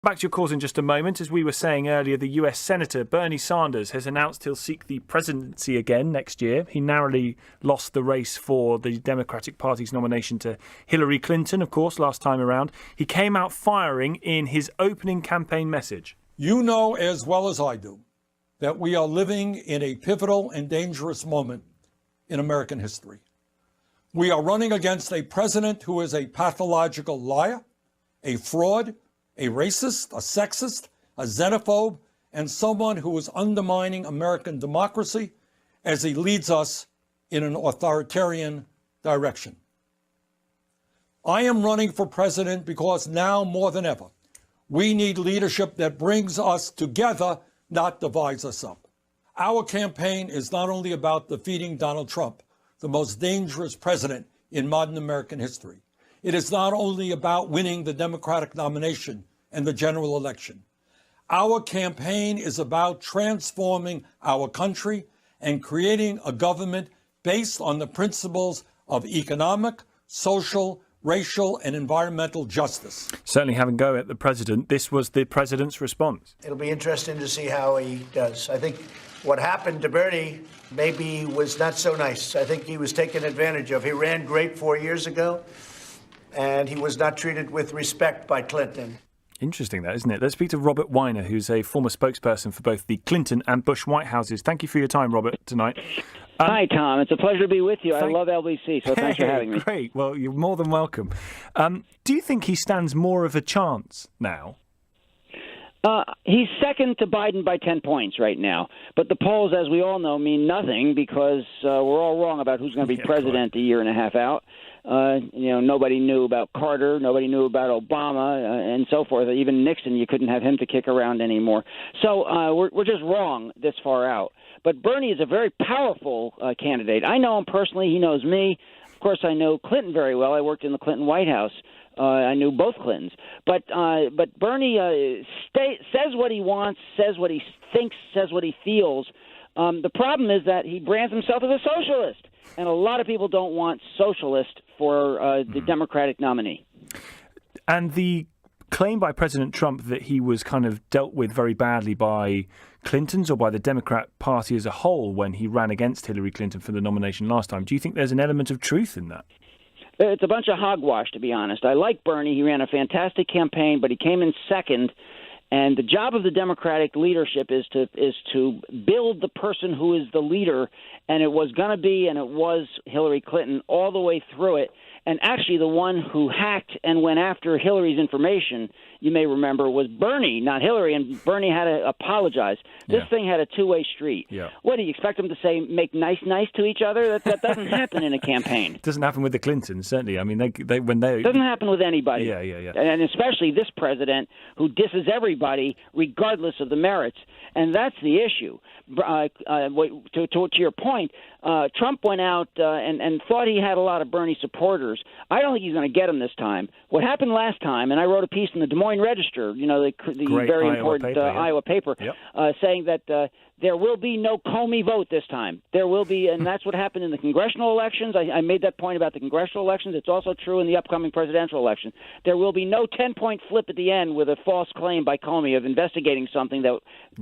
Back to your calls in just a moment. As we were saying earlier, the US Senator Bernie Sanders has announced he'll seek the presidency again next year. He narrowly lost the race for the Democratic Party's nomination to Hillary Clinton, of course, last time around. He came out firing in his opening campaign message. You know as well as I do that we are living in a pivotal and dangerous moment in American history. We are running against a president who is a pathological liar, a fraud, a racist, a sexist, a xenophobe, and someone who is undermining American democracy as he leads us in an authoritarian direction. I am running for president because now more than ever, we need leadership that brings us together, not divides us up. Our campaign is not only about defeating Donald Trump, the most dangerous president in modern American history. It is not only about winning the Democratic nomination and the general election. Our campaign is about transforming our country and creating a government based on the principles of economic, social, racial, and environmental justice. Certainly having a go at the president. This was the president's response. It'll be interesting to see how he does. I think what happened to Bernie maybe was not so nice. I think he was taken advantage of. He ran great 4 years ago, and he was not treated with respect by Clinton. Interesting, that, isn't it? Let's speak to Robert Weiner, who's a former spokesperson for both the Clinton and Bush White Houses. Thank you for your time, Robert, tonight. Hi, Tom. It's a pleasure to be with you. I love LBC, so thanks for having me. Great. Well, you're more than welcome. Do you think he stands more of a chance now? He's second to Biden by 10 points right now. But the polls, as we all know, mean nothing because we're all wrong about who's going to be president a year and a half out. Nobody knew about Carter. Nobody knew about Obama and so forth. Even Nixon, you couldn't have him to kick around anymore. So we're just wrong this far out. But Bernie is a very powerful candidate. I know him personally. He knows me. Of course, I know Clinton very well. I worked in the Clinton White House. I knew both Clintons. But Bernie says what he wants, says what he thinks, says what he feels. The problem is that he brands himself as a socialist. And a lot of people don't want socialist for the Democratic nominee. And the claim by President Trump that he was kind of dealt with very badly by Clintons or by the Democrat Party as a whole when he ran against Hillary Clinton for the nomination last time, do you think there's an element of truth in that? It's a bunch of hogwash, to be honest. I like Bernie. He ran a fantastic campaign, but he came in second. And the job of the Democratic leadership is to build the person who is the leader, and it was going to be, and it was Hillary Clinton all the way through it. And actually the one who hacked and went after Hillary's information, you may remember, was Bernie, not Hillary, and Bernie had to apologize. This thing had a two-way street. Yeah. What, do you expect them to say, make nice to each other? That doesn't happen in a campaign. It doesn't happen with the Clintons, certainly. I mean, it doesn't happen with anybody. Yeah. And especially this president who disses everybody regardless of the merits. And that's the issue. To your point, Trump went out and thought he had a lot of Bernie supporters. I don't think he's going to get them this time. What happened last time, and I wrote a piece in the Des Moines Register, the very important Iowa paper, saying that there will be no Comey vote this time. There will be, and that's what happened in the congressional elections. I made that point about the congressional elections. It's also true in the upcoming presidential election. There will be no 10-point flip at the end with a false claim by Comey of investigating something that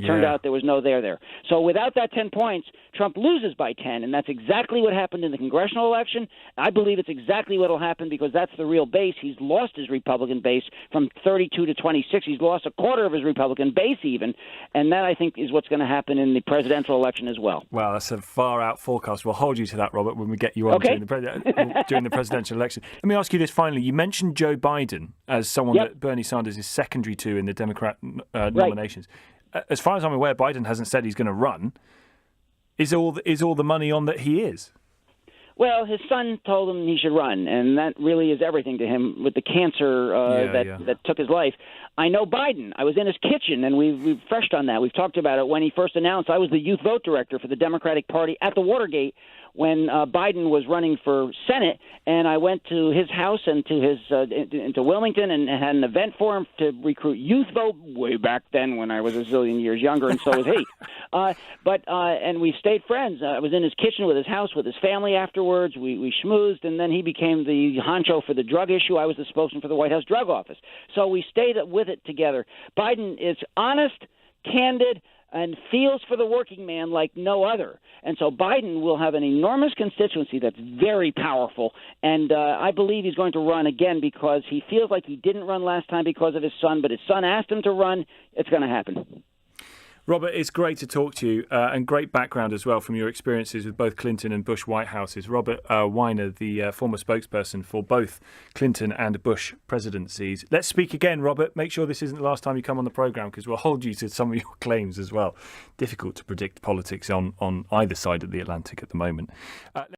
turned out there was no there. So without that 10 points, Trump loses by 10, and that's exactly what happened in the congressional election. I believe it's exactly what will happen because that's the real base. He's lost his Republican base from 32 to 26. He's lost a quarter of his Republican base even, and that, I think, is what's going to happen in the presidential election as well. Well, that's a far-out forecast. We'll hold you to that, Robert, when we get you on during the presidential election. Let me ask you this finally. You mentioned Joe Biden as someone that Bernie Sanders is secondary to in the Democrat nominations. As far as I'm aware, Biden hasn't said he's going to run. Is all the money on that he is? Well, his son told him he should run, and that really is everything to him with the cancer that took his life. I know Biden. I was in his kitchen, and we've refreshed on that. We've talked about it when he first announced. I was the youth vote director for the Democratic Party at the Watergate when Biden was running for Senate, and I went to his house and to his into Wilmington and had an event for him to recruit youth vote way back then when I was a zillion years younger, and so was he. And we stayed friends. I was in his kitchen with his house with his family afterwards. We schmoozed, and then he became the honcho for the drug issue. I was the spokesman for the White House Drug Office. So we stayed with with it together. Biden is honest, candid, and feels for the working man like no other. And so Biden will have an enormous constituency that's very powerful. And I believe he's going to run again because he feels like he didn't run last time because of his son, but his son asked him to run. It's going to happen. Robert, it's great to talk to you, and great background as well from your experiences with both Clinton and Bush White Houses. Robert Weiner, the former spokesperson for both Clinton and Bush presidencies. Let's speak again, Robert. Make sure this isn't the last time you come on the programme, because we'll hold you to some of your claims as well. Difficult to predict politics on either side of the Atlantic at the moment.